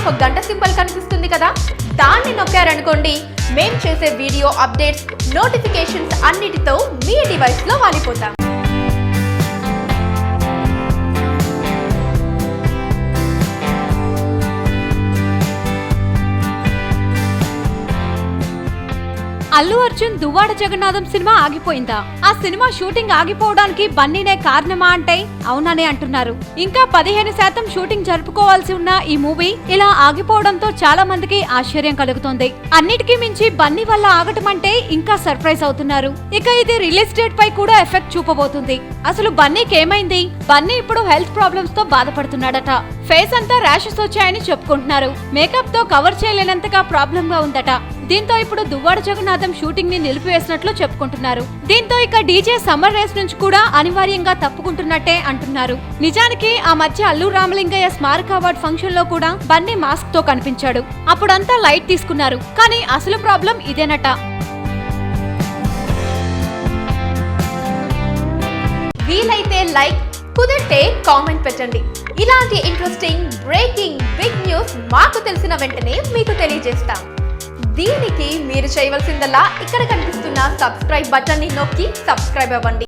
ఒక గంట సింబల్ కనిపిస్తుంది కదా, దాన్ని నొక్కారనుకోండి మేం చేసే వీడియో అప్డేట్స్, నోటిఫికేషన్స్ అన్నిటితో మీ డివైస్లో వాలిపోతాం. అల్లు అర్జున్ దువ్వాడ జగన్నాథం సినిమా ఆగిపోయిందా? ఆ సినిమా షూటింగ్ ఆగిపోవడానికి బన్నీనే కారణమా అంటే అవుననే అంటున్నారు. ఇంకా 15% షూటింగ్ జరుపుకోవాల్సి ఉన్న ఈ మూవీ ఇలా ఆగిపోవడంతో చాలా మందికి ఆశ్చర్యం కలుగుతోంది. అన్నిటికీ మించి బన్నీ వల్ల ఆగటం అంటే ఇంకా సర్ప్రైజ్ అవుతున్నారు. ఇక ఇది రిలీజ్ డేట్ పై కూడా ఎఫెక్ట్ చూపబోతుంది. అసలు బన్నీకి ఏమైంది? బన్నీ ఇప్పుడు హెల్త్ ప్రాబ్లమ్స్ తో బాధపడుతున్నాడట. ఫేస్ అంతా ర్యాషెస్ వచ్చాయని చెప్పుకుంటున్నారు. మేకప్ తో కవర్ చేయలేనంతగా ప్రాబ్లం గా ఉందట. దీంతో ఇప్పుడు దువ్వాడ జగన్నాథం షూటింగ్ ని నిలిపివేసినట్లు చెప్పుకుంటున్నారు. దీంతో ఇక డీజే సమ్మర్ రేస్ నుంచి కూడా అనివార్యంగా తప్పుకుంటున్నట్టే అంటున్నారు. నిజానికి ఆ మధ్య అల్లు రామలింగయ్య స్మారక అవార్డ్ ఫంక్షన్ లో కూడా బన్నీ మాస్క్ తో కనిపించాడు. అప్పుడంతా లైట్ తీసుకున్నారు. కానీ అసలు ప్రాబ్లం ఇదేనట. వీలైతే లైక్, కుదిరితే కామెంట్ పెట్టండి. ఇలాంటి ఇంట్రెస్టింగ్ బ్రేకింగ్ బిగ్ న్యూస్ మాకు తెలిసిన వెంటనే మీకు తెలియజేస్తాం. దీనికి మీరు చేయవలసిందల్లా ఇక్కడ కనిపిస్తున్న సబ్స్క్రైబ్ బటన్ ని నొక్కి సబ్స్క్రైబ్ అవ్వండి.